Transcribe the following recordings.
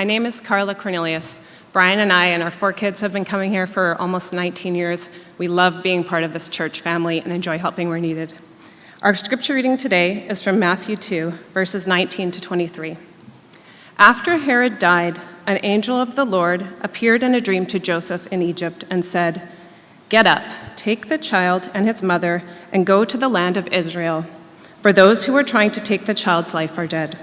My name is Carla Cornelius. Brian and I and our 4 kids have been coming here for almost 19 years. We love being part of this church family and enjoy helping where needed. Our scripture reading today is from Matthew 2, verses 19 to 23. After Herod died, an angel of the Lord appeared in a dream to Joseph in Egypt and said, "Get up, take the child and his mother, and go to the land of Israel, for those who were trying to take the child's life are dead."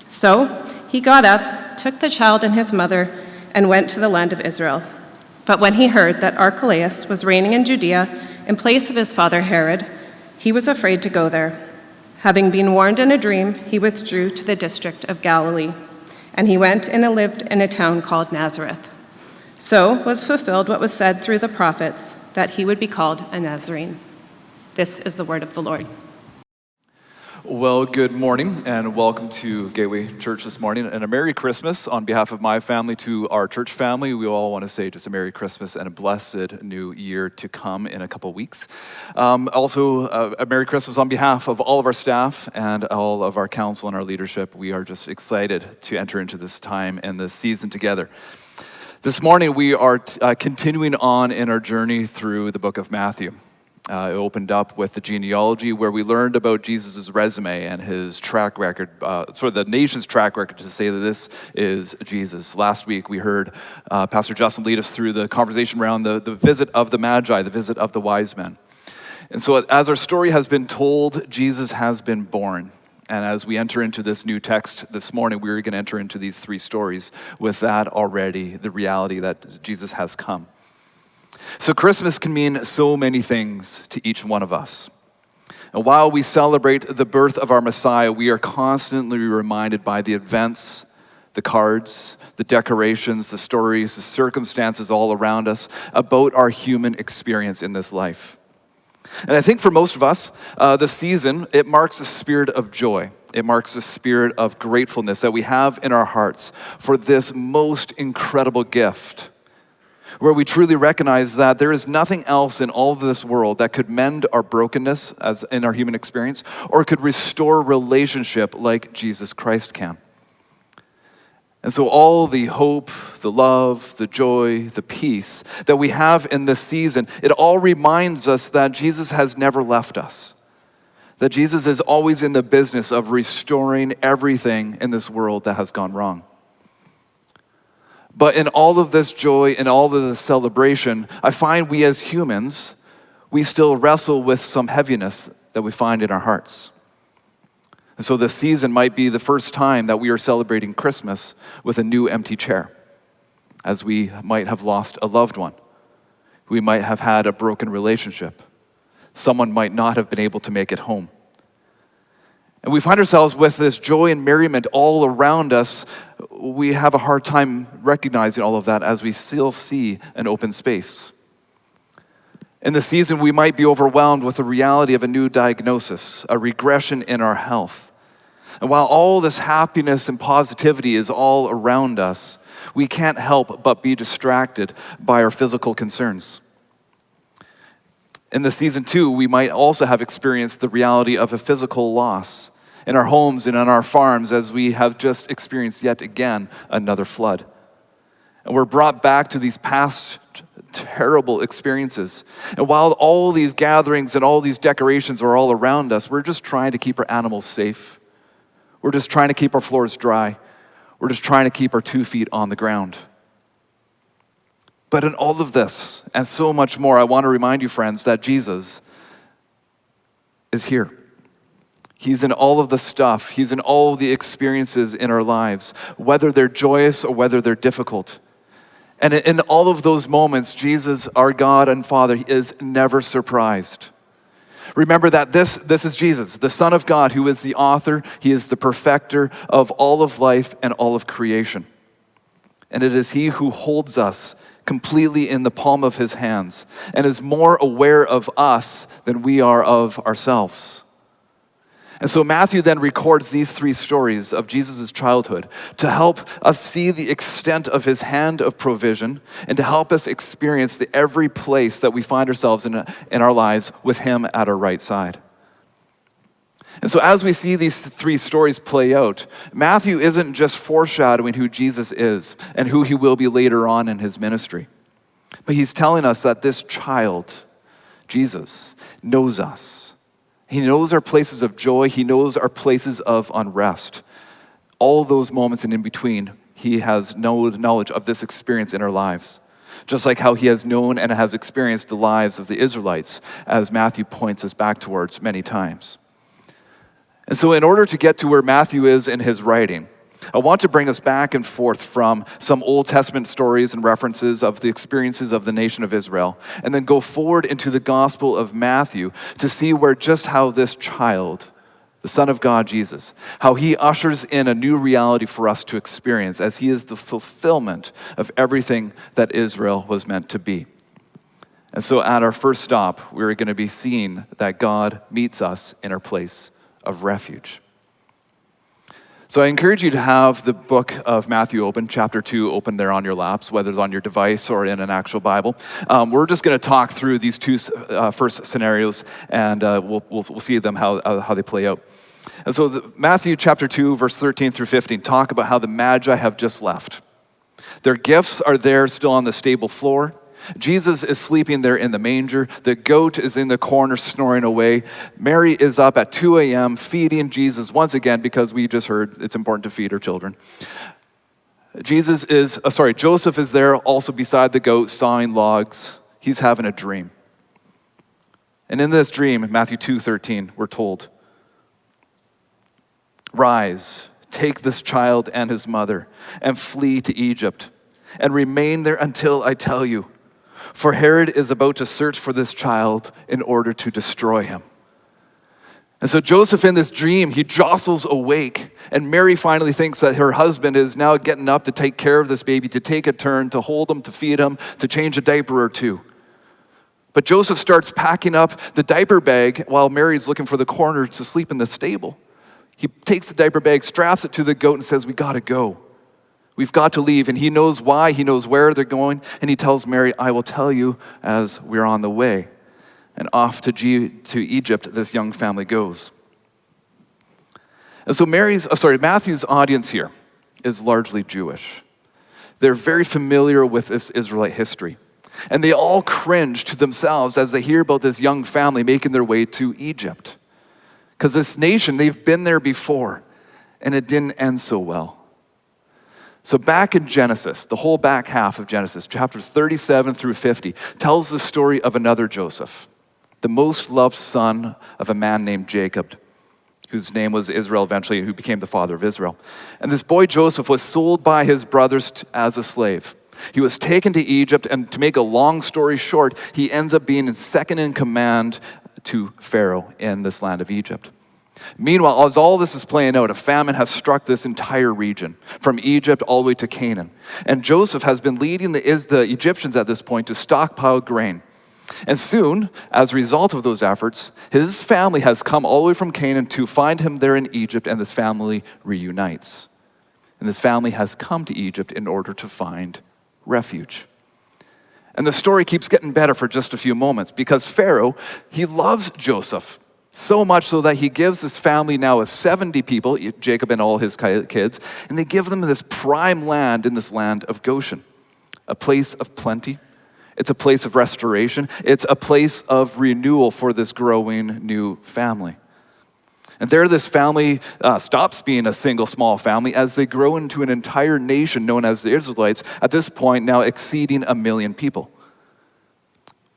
So he got up, took the child and his mother, and went to the land of Israel. But when he heard that Archelaus was reigning in Judea in place of his father Herod, he was afraid to go there. Having been warned in a dream, he withdrew to the district of Galilee, and he went and lived in a town called Nazareth. So was fulfilled what was said through the prophets, that he would be called a Nazarene. This is the word of the Lord. Well, good morning and welcome to Gateway Church this morning, and a Merry Christmas on behalf of my family to our church family. We all want to say just a Merry Christmas and a blessed new year to come in a couple weeks. Also, a Merry Christmas on behalf of all of our staff and all of our council and our leadership. We are just excited to enter into this time and this season together. This morning, we are continuing on in our journey through the book of Matthew. It opened up with the genealogy where we learned about Jesus' resume and his track record, sort of the nation's track record to say that this is Jesus. Last week we heard Pastor Justin lead us through the conversation around the visit of the Magi, the visit of the wise men. And so as our story has been told, Jesus has been born. And as we enter into this new text this morning, we're going to enter into these 3 stories with that already, the reality that Jesus has come. So Christmas can mean so many things to each one of us. And while we celebrate the birth of our Messiah, we are constantly reminded by the events, the cards, the decorations, the stories, the circumstances all around us about our human experience in this life. And I think for most of us, this season, it marks a spirit of joy. It marks a spirit of gratefulness that we have in our hearts for this most incredible gift, where we truly recognize that there is nothing else in all of this world that could mend our brokenness as in our human experience or could restore relationship like Jesus Christ can. And so all the hope, the love, the joy, the peace that we have in this season, it all reminds us that Jesus has never left us, that Jesus is always in the business of restoring everything in this world that has gone wrong. But in all of this joy and all of this celebration, I find we as humans, we still wrestle with some heaviness that we find in our hearts. And so this season might be the first time that we are celebrating Christmas with a new empty chair, as we might have lost a loved one. We might have had a broken relationship. Someone might not have been able to make it home. And we find ourselves with this joy and merriment all around us. We have a hard time recognizing all of that as we still see an open space. In the season, we might be overwhelmed with the reality of a new diagnosis, a regression in our health. And while all this happiness and positivity is all around us, we can't help but be distracted by our physical concerns. In the season too, we might also have experienced the reality of a physical loss in our homes and on our farms, as we have just experienced yet again another flood. And we're brought back to these past terrible experiences. And while all these gatherings and all these decorations are all around us, we're just trying to keep our animals safe. We're just trying to keep our floors dry. We're just trying to keep our 2 feet on the ground. But in all of this and so much more, I want to remind you, friends, that Jesus is here. He's in all of the stuff. He's in all of the experiences in our lives, whether they're joyous or whether they're difficult. And in all of those moments, Jesus, our God and Father, is never surprised. Remember that this is Jesus, the Son of God, who is the author. He is the perfecter of all of life and all of creation. And it is He who holds us completely in the palm of His hands and is more aware of us than we are of ourselves. And so Matthew then records these 3 stories of Jesus' childhood to help us see the extent of His hand of provision and to help us experience the every place that we find ourselves in our lives with Him at our right side. And so as we see these three stories play out, Matthew isn't just foreshadowing who Jesus is and who he will be later on in his ministry, but he's telling us that this child, Jesus, knows us. He knows our places of joy. He knows our places of unrest. All those moments and in between, he has no knowledge of this experience in our lives. Just like how he has known and has experienced the lives of the Israelites, as Matthew points us back towards many times. And so in order to get to where Matthew is in his writing, I want to bring us back and forth from some Old Testament stories and references of the experiences of the nation of Israel, and then go forward into the Gospel of Matthew to see where just how this child, the Son of God, Jesus, how he ushers in a new reality for us to experience as he is the fulfillment of everything that Israel was meant to be. And so at our first stop, we're going to be seeing that God meets us in our place of refuge. So I encourage you to have the book of Matthew open, chapter 2, open there on your laps, whether it's on your device or in an actual Bible. We're just going to talk through these two first scenarios, and we'll see them how they play out. And so Matthew chapter 2, verse 13 through 15, talk about how the Magi have just left. Their gifts are there still on the stable floor. Jesus is sleeping there in the manger. The goat is in the corner snoring away. Mary is up at 2 a.m. feeding Jesus once again, because we just heard it's important to feed our children. Joseph is there also beside the goat sawing logs. He's having a dream. And in this dream, Matthew 2:13, we're told, "Rise, take this child and his mother, and flee to Egypt, and remain there until I tell you. For Herod is about to search for this child in order to destroy him." And so Joseph in this dream, he jostles awake, and Mary finally thinks that her husband is now getting up to take care of this baby, to take a turn, to hold him, to feed him, to change a diaper or two. But Joseph starts packing up the diaper bag while Mary's looking for the corner to sleep in the stable. He takes the diaper bag, straps it to the goat, and says, "We gotta go. We've got to leave." And he knows why, he knows where they're going, and he tells Mary, "I will tell you as we're on the way." And off to Egypt this young family goes. And so Matthew's audience here is largely Jewish. They're very familiar with this Israelite history. And they all cringe to themselves as they hear about this young family making their way to Egypt. Because this nation, they've been there before, and it didn't end so well. So back in Genesis, the whole back half of Genesis, chapters 37 through 50, tells the story of another Joseph, the most loved son of a man named Jacob, whose name was Israel eventually, who became the father of Israel. And this boy Joseph was sold by his brothers as a slave. He was taken to Egypt, and to make a long story short, he ends up being second in command to Pharaoh in this land of Egypt. Meanwhile, as all this is playing out, a famine has struck this entire region, from Egypt all the way to Canaan. And Joseph has been leading the Egyptians at this point to stockpile grain. And soon, as a result of those efforts, his family has come all the way from Canaan to find him there in Egypt, and this family reunites. And this family has come to Egypt in order to find refuge. And the story keeps getting better for just a few moments, because Pharaoh, he loves Joseph. So much so that he gives his family now of 70 people, Jacob and all his kids, and they give them this prime land in this land of Goshen, a place of plenty. It's a place of restoration. It's a place of renewal for this growing new family. And there this family stops being a single small family as they grow into an entire nation known as the Israelites, at this point now exceeding 1 million people.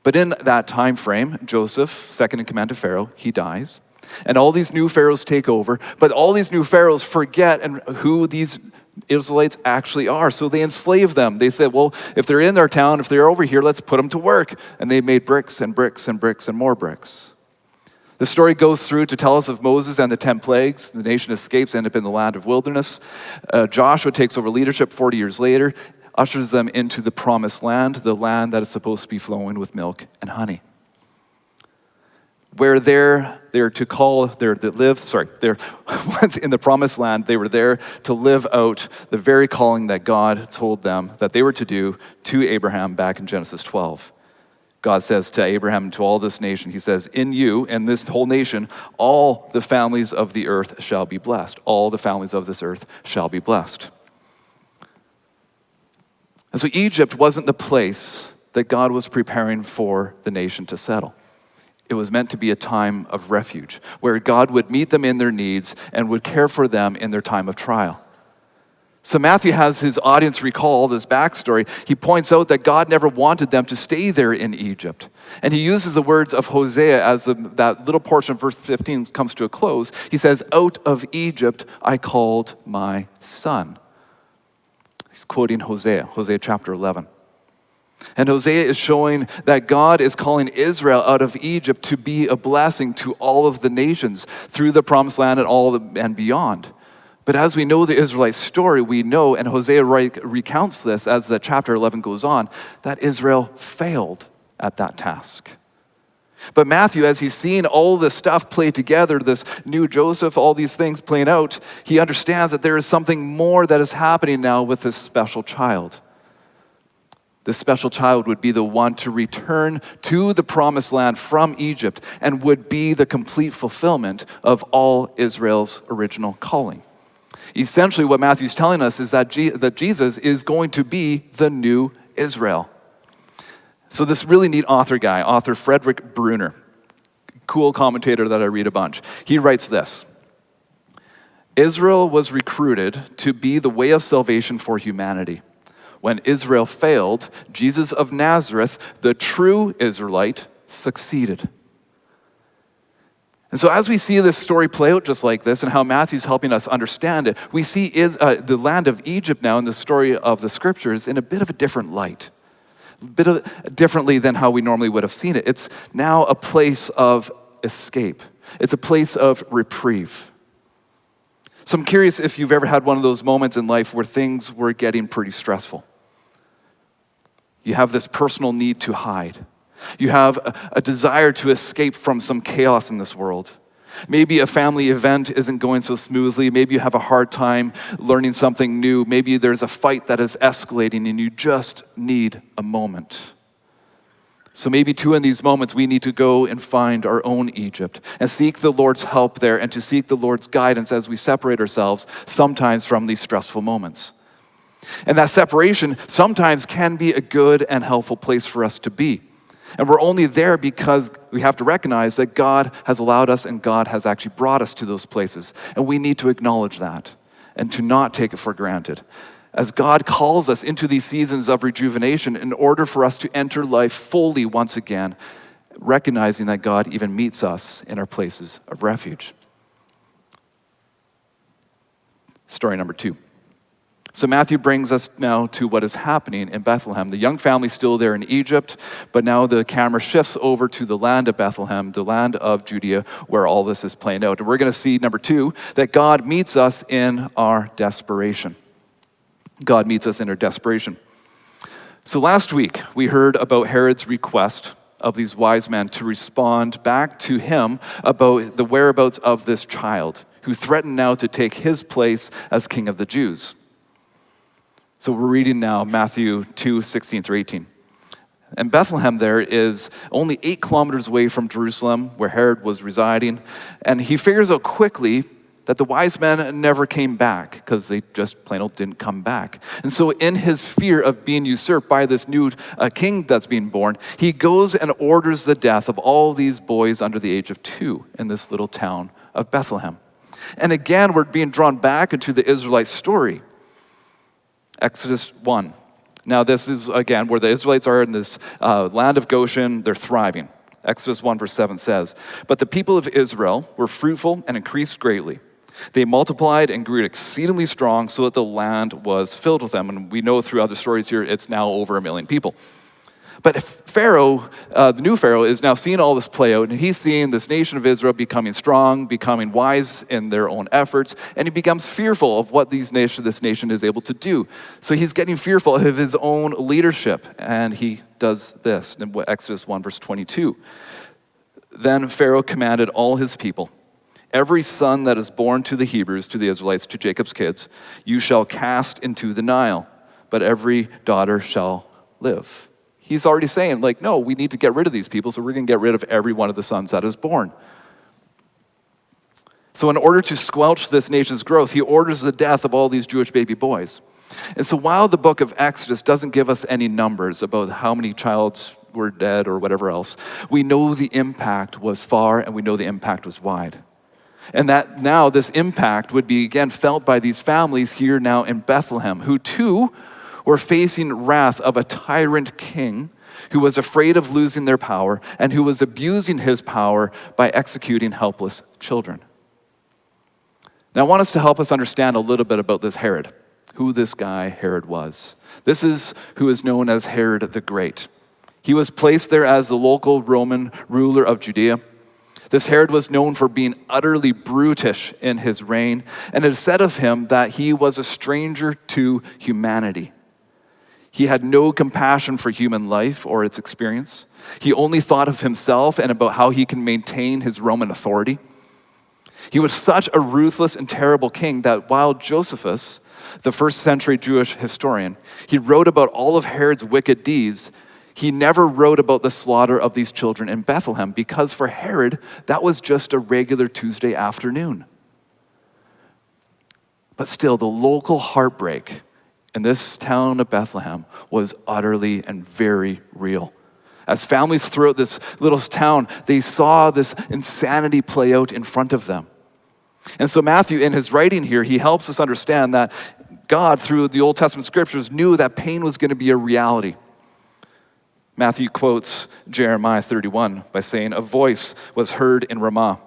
But in that time frame, Joseph, second in command to Pharaoh, he dies. And all these new pharaohs take over, but all these new pharaohs forget who these Israelites actually are. So they enslave them. They said, well, if they're in our town, if they're over here, let's put them to work. And they made bricks and bricks and bricks and more bricks. The story goes through to tell us of Moses and the 10 plagues. The nation escapes, end up in the land of wilderness. Joshua takes over leadership 40 years later, ushers them into the promised land, the land that is supposed to be flowing with milk and honey. Where once in the promised land, they were there to live out the very calling that God told them that they were to do to Abraham back in Genesis 12. God says to Abraham and to all this nation, he says, in you and this whole nation, all the families of the earth shall be blessed. All the families of this earth shall be blessed. And so Egypt wasn't the place that God was preparing for the nation to settle. It was meant to be a time of refuge, where God would meet them in their needs and would care for them in their time of trial. So Matthew has his audience recall this backstory. He points out that God never wanted them to stay there in Egypt. And he uses the words of Hosea as that little portion of verse 15 comes to a close. He says, out of Egypt I called my son. He's quoting Hosea chapter 11. And Hosea is showing that God is calling Israel out of Egypt to be a blessing to all of the nations through the promised land and beyond. But as we know the Israelite story, we know, and Hosea recounts this as the chapter 11 goes on, that Israel failed at that task. But Matthew, as he's seen all this stuff play together, this new Joseph, all these things playing out, he understands that there is something more that is happening now with this special child. This special child would be the one to return to the promised land from Egypt and would be the complete fulfillment of all Israel's original calling. Essentially, what Matthew's telling us is that Jesus is going to be the new Israel. So this really neat author Frederick Bruner, cool commentator that I read a bunch, he writes this: Israel was recruited to be the way of salvation for humanity. When Israel failed, Jesus of Nazareth, the true Israelite, succeeded. And so as we see this story play out just like this and how Matthew's helping us understand it, we see the land of Egypt now in the story of the scriptures in a bit of a different light, differently than how we normally would have seen it. It's now a place of escape. It's a place of reprieve. So I'm curious if you've ever had one of those moments in life where things were getting pretty stressful. You have this personal need to hide. You have a desire to escape from some chaos in this world. Maybe a family event isn't going so smoothly. Maybe you have a hard time learning something new. Maybe there's a fight that is escalating and you just need a moment. So maybe too in these moments we need to go and find our own Egypt and seek the Lord's help there and to seek the Lord's guidance as we separate ourselves sometimes from these stressful moments. And that separation sometimes can be a good and helpful place for us to be. And we're only there because we have to recognize that God has allowed us and God has actually brought us to those places. And we need to acknowledge that and to not take it for granted. As God calls us into these seasons of rejuvenation in order for us to enter life fully once again, recognizing that God even meets us in our places of refuge. Story number 2. So Matthew brings us now to what is happening in Bethlehem. The young family's still there in Egypt, but now the camera shifts over to the land of Bethlehem, the land of Judea, where all this is playing out. And we're going to see, number 2, that God meets us in our desperation. God meets us in our desperation. So last week, we heard about Herod's request of these wise men to respond back to him about the whereabouts of this child, who threatened now to take his place as king of the Jews. So we're reading now Matthew 2:16-18. And Bethlehem there is only 8 kilometers away from Jerusalem, where Herod was residing. And he figures out quickly that the wise men never came back because they just plain old didn't come back. And so in his fear of being usurped by this new king that's being born, he goes and orders the death of all these boys under the age of 2 in this little town of Bethlehem. And again, we're being drawn back into the Israelite story. Exodus 1. Now this is, again, where the Israelites are in this land of Goshen. They're thriving. Exodus 1 verse 7 says, "But the people of Israel were fruitful and increased greatly. They multiplied and grew exceedingly strong so that the land was filled with them." And we know through other stories here, it's now over 1 million people. But Pharaoh, the new Pharaoh, is now seeing all this play out, and he's seeing this nation of Israel becoming strong, becoming wise in their own efforts, and he becomes fearful of what this nation is able to do. So he's getting fearful of his own leadership, and he does this in Exodus 1, verse 22. "Then Pharaoh commanded all his people, 'Every son that is born to the Hebrews, to the Israelites, to Jacob's kids, you shall cast into the Nile, but every daughter shall live.'" He's already saying, like, no, we need to get rid of these people, so we're going to get rid of every one of the sons that is born. So in order to squelch this nation's growth, he orders the death of all these Jewish baby boys. And so while the book of Exodus doesn't give us any numbers about how many childs were dead or whatever else, we know the impact was far and we know the impact was wide. And that now this impact would be again felt by these families here now in Bethlehem, who too were facing wrath of a tyrant king who was afraid of losing their power and who was abusing his power by executing helpless children. Now I want us to help us understand a little bit about this Herod, who this guy Herod was. This is who is known as Herod the Great. He was placed there as the local Roman ruler of Judea. This Herod was known for being utterly brutish in his reign, and it is said of him that he was a stranger to humanity. He had no compassion for human life or its experience. He only thought of himself and about how he can maintain his Roman authority. He was such a ruthless and terrible king that while Josephus, the first century Jewish historian, he wrote about all of Herod's wicked deeds, he never wrote about the slaughter of these children in Bethlehem, because for Herod, that was just a regular Tuesday afternoon. But still, the local heartbreak in this town of Bethlehem was utterly and very real. As families throughout this little town, they saw this insanity play out in front of them. And so Matthew, in his writing here, he helps us understand that God, through the Old Testament scriptures, knew that pain was going to be a reality. Matthew quotes Jeremiah 31 by saying, "A voice was heard in Ramah,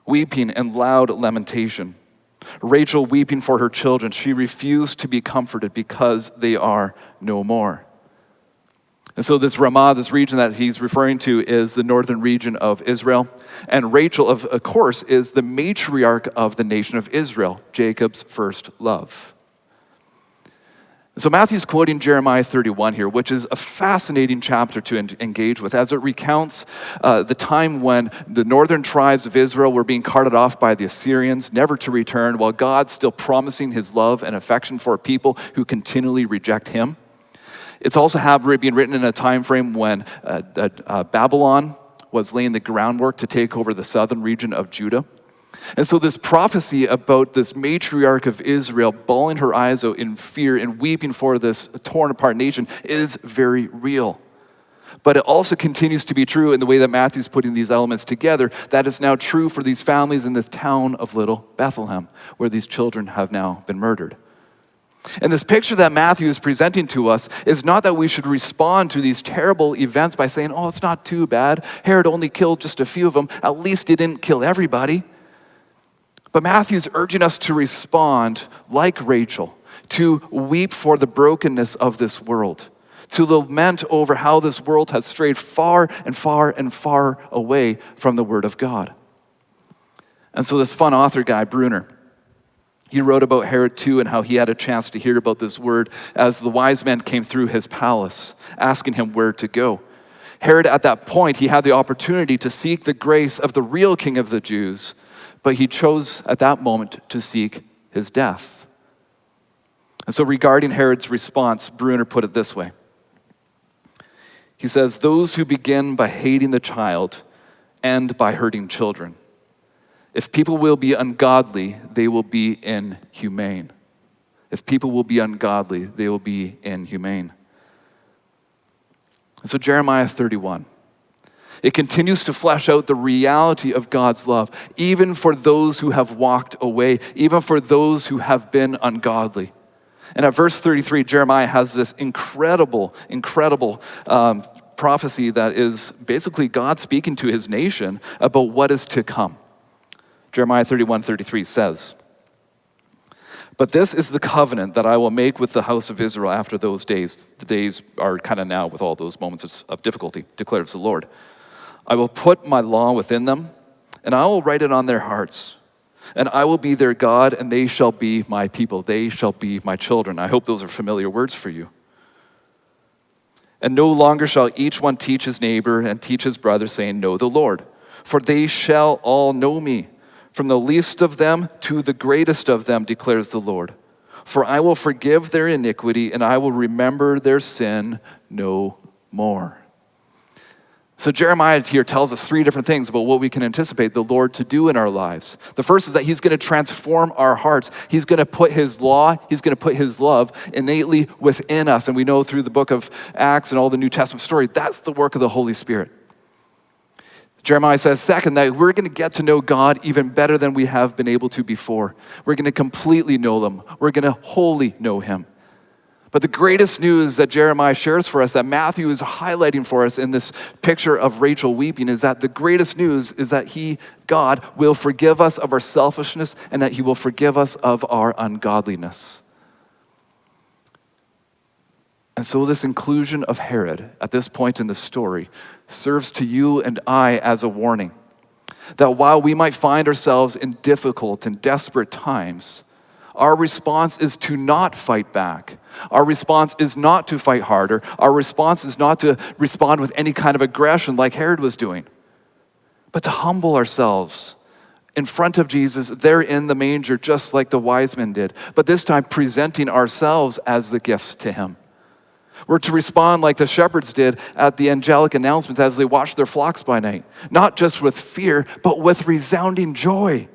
weeping and loud lamentation. Rachel weeping for her children. She refused to be comforted because they are no more." And so this Ramah, this region that he's referring to, is the northern region of Israel. And Rachel, of course, is the matriarch of the nation of Israel, Jacob's first love. So Matthew's quoting Jeremiah 31 here, which is a fascinating chapter to engage with, as it recounts the time when the northern tribes of Israel were being carted off by the Assyrians, never to return, while God's still promising his love and affection for people who continually reject him. It's also being written in a time frame when Babylon was laying the groundwork to take over the southern region of Judah. And so this prophecy about this matriarch of Israel bawling her eyes out in fear and weeping for this torn apart nation is very real. But it also continues to be true in the way that Matthew's putting these elements together, that is now true for these families in this town of little Bethlehem, where these children have now been murdered. And this picture that Matthew is presenting to us is not that we should respond to these terrible events by saying, oh, it's not too bad. Herod only killed just a few of them. At least he didn't kill everybody. But Matthew's urging us to respond like Rachel, to weep for the brokenness of this world, to lament over how this world has strayed far and far and far away from the Word of God. And so this fun author guy, Bruner, he wrote about Herod too and how he had a chance to hear about this word as the wise men came through his palace, asking him where to go. Herod, at that point, he had the opportunity to seek the grace of the real king of the Jews, but he chose at that moment to seek his death. And so regarding Herod's response, Bruner put it this way. He says, "Those who begin by hating the child end by hurting children. If people will be ungodly, they will be inhumane. If people will be ungodly, they will be inhumane." And so Jeremiah 31, it continues to flesh out the reality of God's love, even for those who have walked away, even for those who have been ungodly. And at verse 33, Jeremiah has this incredible prophecy that is basically God speaking to his nation about what is to come. Jeremiah 31:33 says, "But this is the covenant that I will make with the house of Israel after those days." The days are kind of now with all those moments of difficulty, declares the Lord. "I will put my law within them, and I will write it on their hearts. And I will be their God, and they shall be my people. They shall be my children." I hope those are familiar words for you. "And no longer shall each one teach his neighbor and teach his brother, saying, 'Know the Lord,' for they shall all know me, from the least of them to the greatest of them, declares the Lord. For I will forgive their iniquity, and I will remember their sin no more. So Jeremiah here tells us three different things about what we can anticipate the Lord to do in our lives. The first is that he's going to transform our hearts. He's going to put his law, he's going to put his love innately within us. And we know through the book of Acts and all the New Testament story, that's the work of the Holy Spirit. Jeremiah says, second, that we're going to get to know God even better than we have been able to before. We're going to completely know him. We're going to wholly know him. But the greatest news that Jeremiah shares for us, that Matthew is highlighting for us in this picture of Rachel weeping, is that the greatest news is that he, God, will forgive us of our selfishness and that he will forgive us of our ungodliness. And so this inclusion of Herod at this point in the story serves to you and I as a warning that while we might find ourselves in difficult and desperate times, our response is to not fight back. Our response is not to fight harder. Our response is not to respond with any kind of aggression like Herod was doing, but to humble ourselves in front of Jesus there in the manger, just like the wise men did, but this time presenting ourselves as the gifts to him. We're to respond like the shepherds did at the angelic announcements as they watched their flocks by night, not just with fear, but with resounding joy.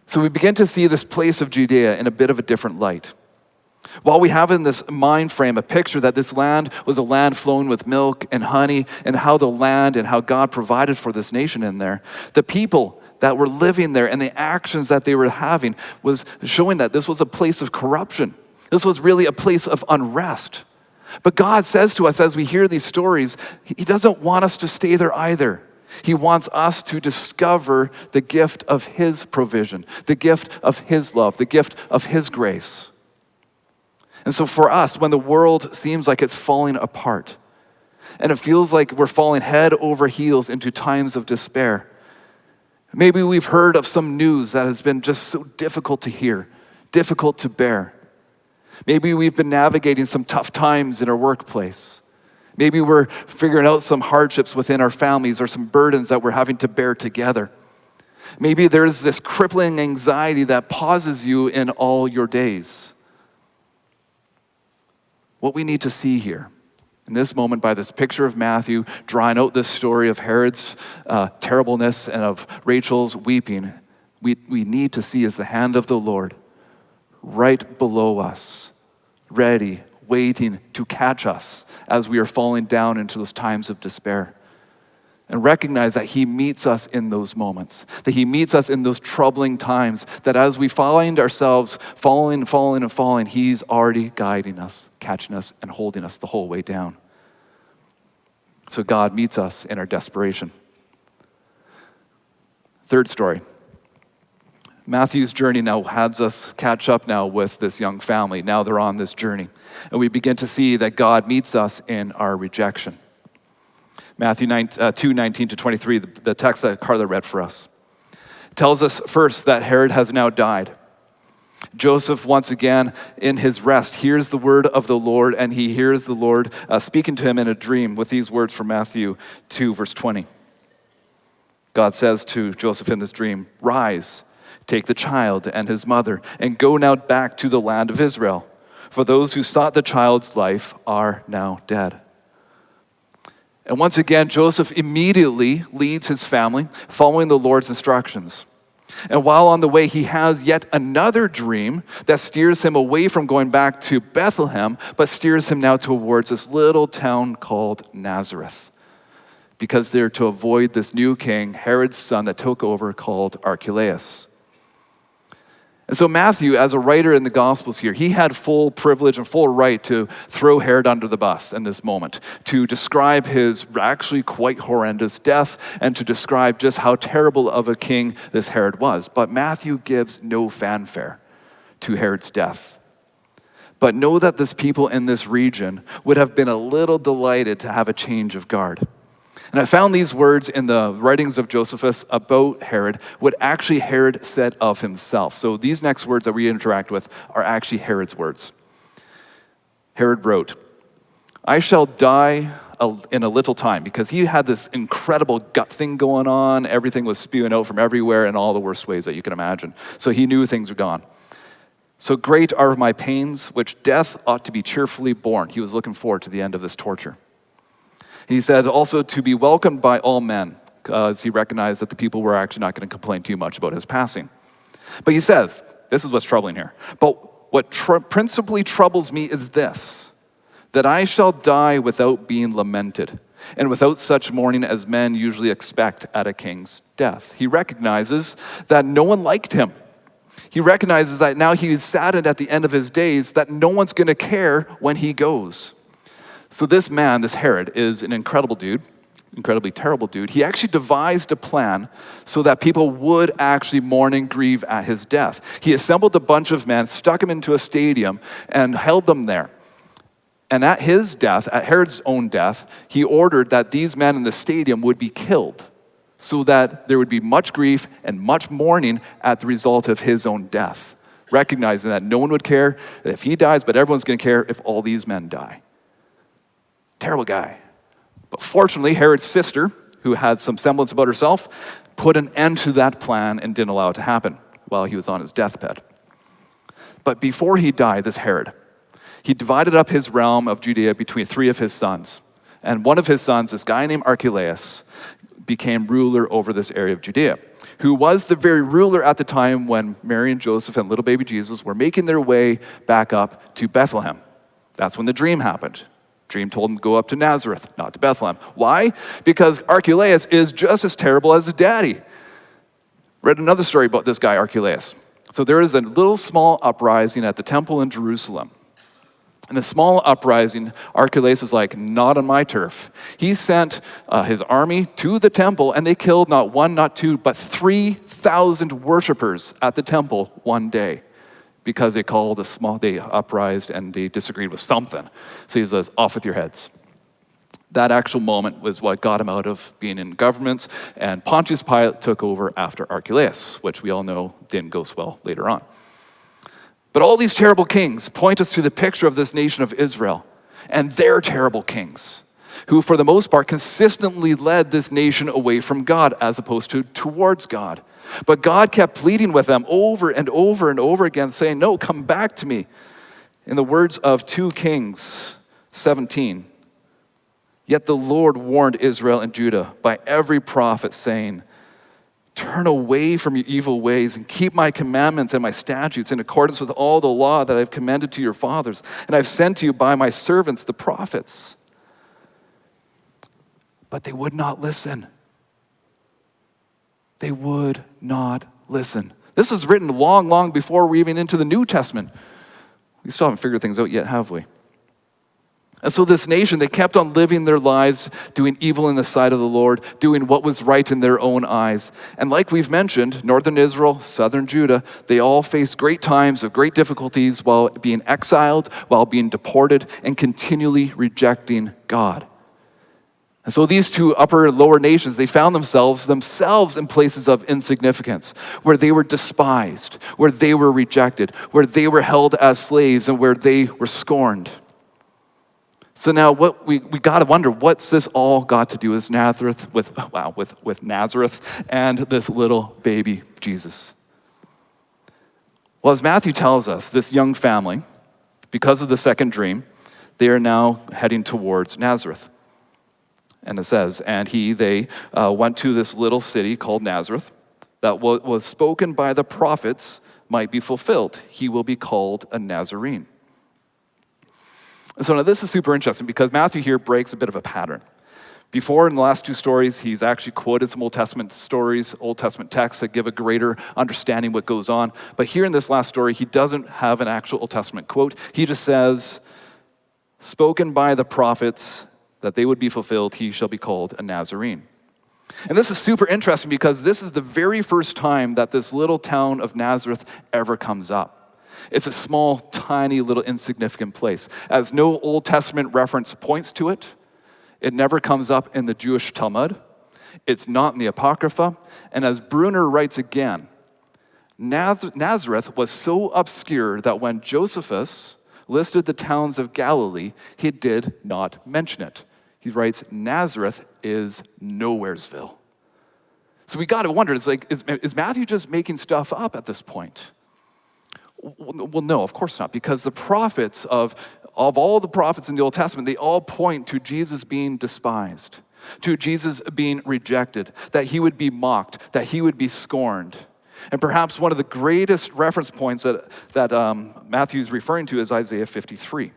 So we begin to see this place of Judea in a bit of a different light. While we have in this mind frame a picture that this land was a land flowing with milk and honey, and how the land and how God provided for this nation in there, the people that were living there and the actions that they were having was showing that this was a place of corruption. This was really a place of unrest. But God says to us as we hear these stories, he doesn't want us to stay there either. He wants us to discover the gift of his provision, the gift of his love, the gift of his grace. And so for us, when the world seems like it's falling apart, and it feels like we're falling head over heels into times of despair, maybe we've heard of some news that has been just so difficult to hear, difficult to bear. Maybe we've been navigating some tough times in our workplace. Maybe we're figuring out some hardships within our families or some burdens that we're having to bear together. Maybe there's this crippling anxiety that pauses you in all your days. What we need to see here in this moment by this picture of Matthew drawing out this story of Herod's terribleness and of Rachel's weeping, we need to see is the hand of the Lord right below us, ready, waiting to catch us as we are falling down into those times of despair. And recognize that he meets us in those moments, that he meets us in those troubling times, that as we find ourselves falling, he's already guiding us, catching us, and holding us the whole way down. So God meets us in our desperation. Third story. Matthew's journey now has us catch up now with this young family. Now they're on this journey. And we begin to see that God meets us in our rejection. Matthew 2:19-23, the text that Carla read for us, tells us first that Herod has now died. Joseph, once again, in his rest, hears the word of the Lord, and he hears the Lord speaking to him in a dream with these words from Matthew 2, verse 20. God says to Joseph in this dream, "Rise, take the child and his mother, and go now back to the land of Israel. For those who sought the child's life are now dead." And once again, Joseph immediately leads his family, following the Lord's instructions. And while on the way, he has yet another dream that steers him away from going back to Bethlehem, but steers him now towards this little town called Nazareth, because they're to avoid this new king, Herod's son, that took over, called Archelaus. And so Matthew, as a writer in the Gospels here, he had full privilege and full right to throw Herod under the bus in this moment, to describe his actually quite horrendous death and to describe just how terrible of a king this Herod was. But Matthew gives no fanfare to Herod's death. But know that this people in this region would have been a little delighted to have a change of guard. And I found these words in the writings of Josephus about Herod, what actually Herod said of himself. So these next words that we interact with are actually Herod's words. Herod wrote, "I shall die in a little time," because he had this incredible gut thing going on. Everything was spewing out from everywhere in all the worst ways that you can imagine. So he knew things were gone. So great are my pains, which death ought to be cheerfully borne. He was looking forward to the end of this torture. He said also to be welcomed by all men, because he recognized that the people were actually not going to complain too much about his passing. But he says, this is what's troubling here. But what principally troubles me is this, that I shall die without being lamented, and without such mourning as men usually expect at a king's death. He recognizes that no one liked him. He recognizes that now he is saddened at the end of his days, that no one's going to care when he goes. So this man, this Herod, is an incredible dude, incredibly terrible dude. He actually devised a plan so that people would actually mourn and grieve at his death. He assembled a bunch of men, stuck them into a stadium, and held them there. And at his death, at Herod's own death, he ordered that these men in the stadium would be killed so that there would be much grief and much mourning at the result of his own death, recognizing that no one would care if he dies, but everyone's going to care if all these men die. Terrible guy. But fortunately, Herod's sister, who had some semblance about herself, put an end to that plan and didn't allow it to happen while he was on his deathbed. But before he died, this Herod, he divided up his realm of Judea between 3 of his sons. And one of his sons, this guy named Archelaus, became ruler over this area of Judea, who was the very ruler at the time when Mary and Joseph and little baby Jesus were making their way back up to Bethlehem. That's when the dream happened. Dream told him to go up to Nazareth, not to Bethlehem. Why? Because Archelaus is just as terrible as his daddy. Read another story about this guy, Archelaus. So there is a little small uprising at the temple in Jerusalem. In a small uprising, Archelaus is like, not on my turf. He sent his army to the temple, and they killed not 1, not 2, but 3,000 worshipers at the temple one day because they uprised and they disagreed with something. So he says, off with your heads. That actual moment was what got him out of being in government, and Pontius Pilate took over after Archelaus, which we all know didn't go so well later on. But all these terrible kings point us to the picture of this nation of Israel and their terrible kings, who for the most part consistently led this nation away from God as opposed to towards God. But God kept pleading with them over and over and over again, saying, no, come back to me. In the words of 2 Kings 17, yet the Lord warned Israel and Judah by every prophet, saying, turn away from your evil ways and keep my commandments and my statutes in accordance with all the law that I've commanded to your fathers, and I've sent to you by my servants, the prophets. But they would not listen. They would not listen. This was written long, long before we're even into the New Testament. We still haven't figured things out yet, have we? And so this nation, they kept on living their lives, doing evil in the sight of the Lord, doing what was right in their own eyes. And like we've mentioned, northern Israel, southern Judah, they all faced great times of great difficulties while being exiled, while being deported, and continually rejecting God. And so these 2 upper and lower nations, they found themselves in places of insignificance, where they were despised, where they were rejected, where they were held as slaves, and where they were scorned. So now what we got to wonder, what's this all got to do with Nazareth, with Nazareth and this little baby Jesus? Well, as Matthew tells us, this young family, because of the second dream, they are now heading towards Nazareth. And it says, and they went to this little city called Nazareth, that what was spoken by the prophets might be fulfilled. He will be called a Nazarene. So now this is super interesting because Matthew here breaks a bit of a pattern. Before, in the last 2 stories, he's actually quoted some Old Testament stories, Old Testament texts that give a greater understanding what goes on. But here in this last story, he doesn't have an actual Old Testament quote. He just says, spoken by the prophets that they would be fulfilled, he shall be called a Nazarene. And this is super interesting because this is the very first time that this little town of Nazareth ever comes up. It's a small, tiny, little insignificant place. As no Old Testament reference points to it, it never comes up in the Jewish Talmud. It's not in the Apocrypha. And as Bruner writes again, Nazareth was so obscure that when Josephus listed the towns of Galilee, he did not mention it. He writes, Nazareth is Nowheresville. So we got to wonder, it's like, is Matthew just making stuff up at this point? Well, no, of course not, because the prophets of all the prophets in the Old Testament, they all point to Jesus being despised, to Jesus being rejected, that he would be mocked, that he would be scorned. And perhaps one of the greatest reference points that Matthew is referring to is Isaiah 53,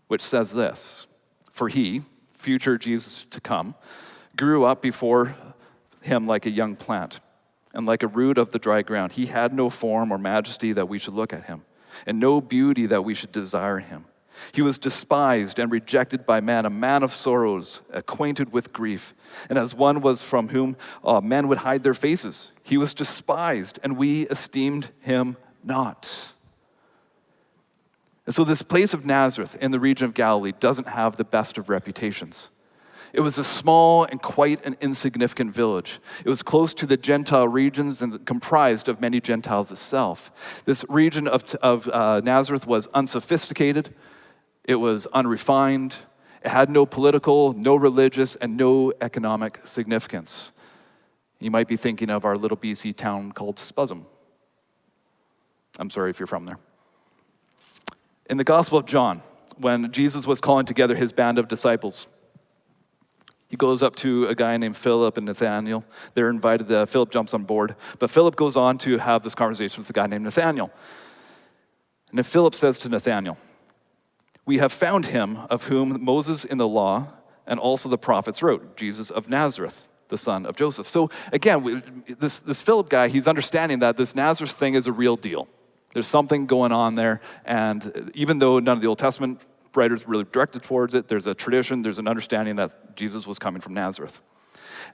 which says this: "For he," future Jesus to come, "grew up before him like a young plant, and like a root of the dry ground. He had no form or majesty that we should look at him, and no beauty that we should desire him. He was despised and rejected by men, a man of sorrows, acquainted with grief. And as one was from whom men would hide their faces, he was despised, and we esteemed him not." And so this place of Nazareth in the region of Galilee doesn't have the best of reputations. It was a small and quite an insignificant village. It was close to the Gentile regions and comprised of many Gentiles itself. This region of Nazareth was unsophisticated. It was unrefined. It had no political, no religious, and no economic significance. You might be thinking of our little BC town called Spuzzum. I'm sorry if you're from there. In the Gospel of John, when Jesus was calling together his band of disciples, he goes up to a guy named Philip and Nathaniel. They're invited. Philip jumps on board. But Philip goes on to have this conversation with a guy named Nathaniel. And then Philip says to Nathaniel, "We have found him of whom Moses in the law and also the prophets wrote, Jesus of Nazareth, the son of Joseph." So again, this Philip guy, he's understanding that this Nazareth thing is a real deal. There's something going on there. And even though none of the Old Testament writers really directed towards it, there's a tradition, there's an understanding that Jesus was coming from Nazareth.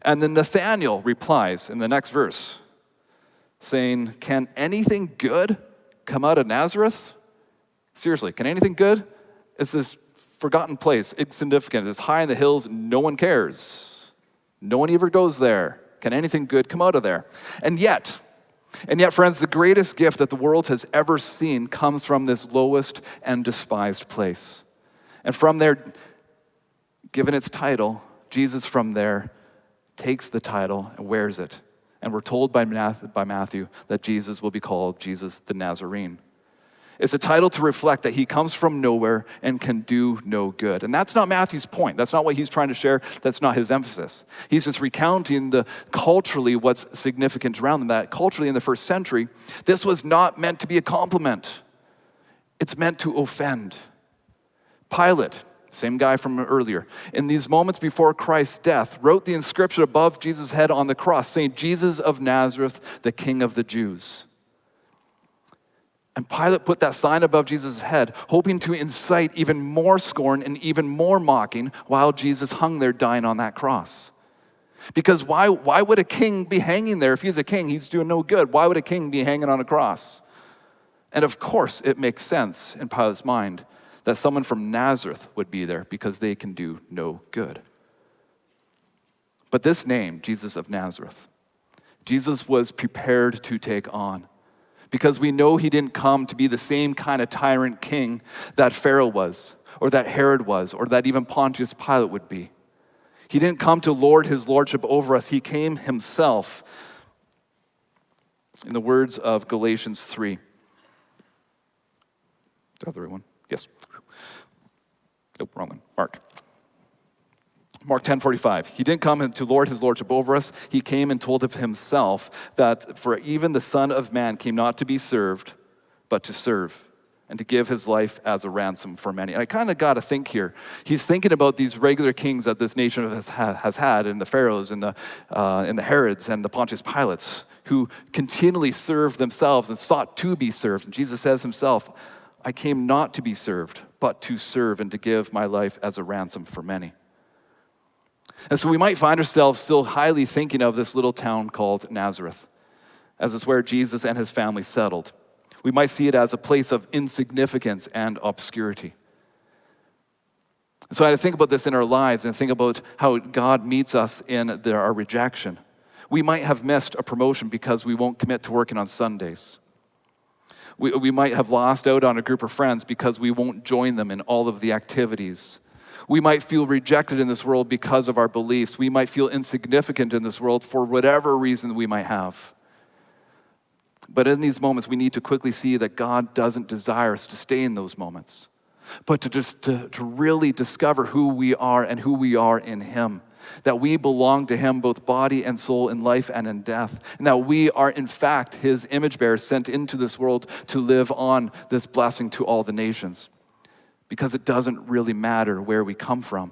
And then Nathaniel replies in the next verse, saying, "Can anything good come out of Nazareth?" Seriously, can anything good? It's this forgotten place, insignificant. It's high in the hills, no one cares. No one ever goes there. Can anything good come out of there? And yet, friends, the greatest gift that the world has ever seen comes from this lowest and despised place. And from there, given its title, Jesus from there takes the title and wears it. And we're told by Matthew that Jesus will be called Jesus the Nazarene. It's a title to reflect that he comes from nowhere and can do no good. And that's not Matthew's point. That's not what he's trying to share. That's not his emphasis. He's just recounting culturally what's significant around them. That culturally in the first century, this was not meant to be a compliment. It's meant to offend. Pilate, same guy from earlier, in these moments before Christ's death, wrote the inscription above Jesus' head on the cross saying, "Jesus of Nazareth, the King of the Jews." And Pilate put that sign above Jesus' head, hoping to incite even more scorn and even more mocking while Jesus hung there dying on that cross. Because why would a king be hanging there? If he's a king, he's doing no good. Why would a king be hanging on a cross? And of course, it makes sense in Pilate's mind that someone from Nazareth would be there because they can do no good. But this name, Jesus of Nazareth, Jesus was prepared to take on. Because we know he didn't come to be the same kind of tyrant king that Pharaoh was, or that Herod was, or that even Pontius Pilate would be. He didn't come to lord his lordship over us. He came himself. In the words of Galatians 3. The other one? Yes. Nope, wrong one. Mark 10:45. He didn't come to lord his lordship over us. He came and told of himself that for even the Son of Man came not to be served, but to serve, and to give his life as a ransom for many. And I kind of got to think here. He's thinking about these regular kings that this nation has had, and the Pharaohs, and the Herods, and the Pontius Pilates, who continually served themselves and sought to be served. And Jesus says himself, "I came not to be served, but to serve, and to give my life as a ransom for many." And so we might find ourselves still highly thinking of this little town called Nazareth, as it's where Jesus and his family settled. We might see it as a place of insignificance and obscurity. So I think about this in our lives and think about how God meets us in our rejection. We might have missed a promotion because we won't commit to working on Sundays. We might have lost out on a group of friends because we won't join them in all of the activities. We might feel rejected in this world because of our beliefs. We might feel insignificant in this world for whatever reason we might have. But in these moments, we need to quickly see that God doesn't desire us to stay in those moments, but to really discover who we are and who we are in him, that we belong to him, both body and soul, in life and in death, and that we are, in fact, his image bearers sent into this world to live on this blessing to all the nations, because it doesn't really matter where we come from.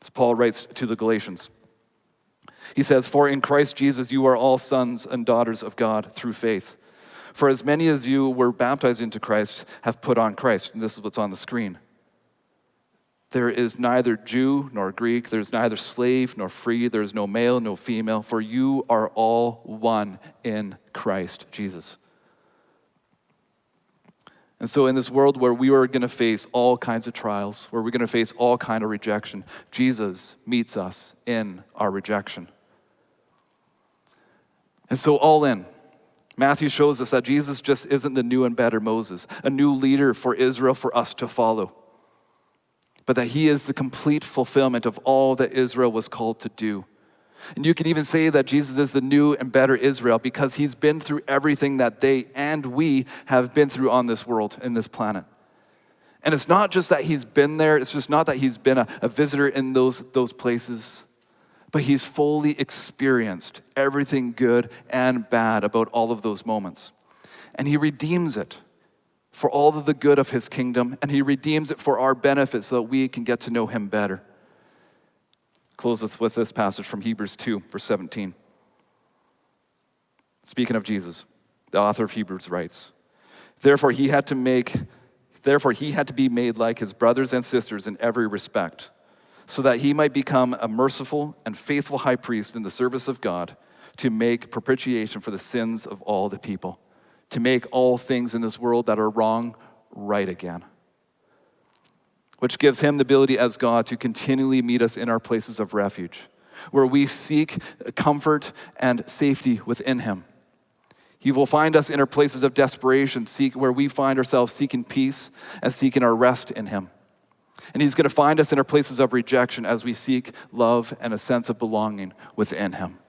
As Paul writes to the Galatians, he says, "For in Christ Jesus you are all sons and daughters of God through faith. For as many as you were baptized into Christ have put on Christ." And this is what's on the screen. "There is neither Jew nor Greek, there is neither slave nor free, there is no male, no female, for you are all one in Christ Jesus." And so in this world where we are going to face all kinds of trials, where we're going to face all kind of rejection, Jesus meets us in our rejection. And so all in, Matthew shows us that Jesus just isn't the new and better Moses, a new leader for Israel for us to follow, but that he is the complete fulfillment of all that Israel was called to do. And you can even say that Jesus is the new and better Israel because he's been through everything that they and we have been through on this world, in this planet. And it's not just that he's been there, it's just not that he's been a visitor in those places, but he's fully experienced everything good and bad about all of those moments. And he redeems it for all of the good of his kingdom, and he redeems it for our benefit so that we can get to know him better. Close with this passage from Hebrews 2, verse 17. Speaking of Jesus, the author of Hebrews writes, Therefore he had to be made like his brothers and sisters in every respect, so that he might become a merciful and faithful high priest in the service of God to make propitiation for the sins of all the people, to make all things in this world that are wrong right again, which gives him the ability as God to continually meet us in our places of refuge, where we seek comfort and safety within him. He will find us in our places of desperation, where we find ourselves seeking peace and seeking our rest in him. And he's going to find us in our places of rejection as we seek love and a sense of belonging within him.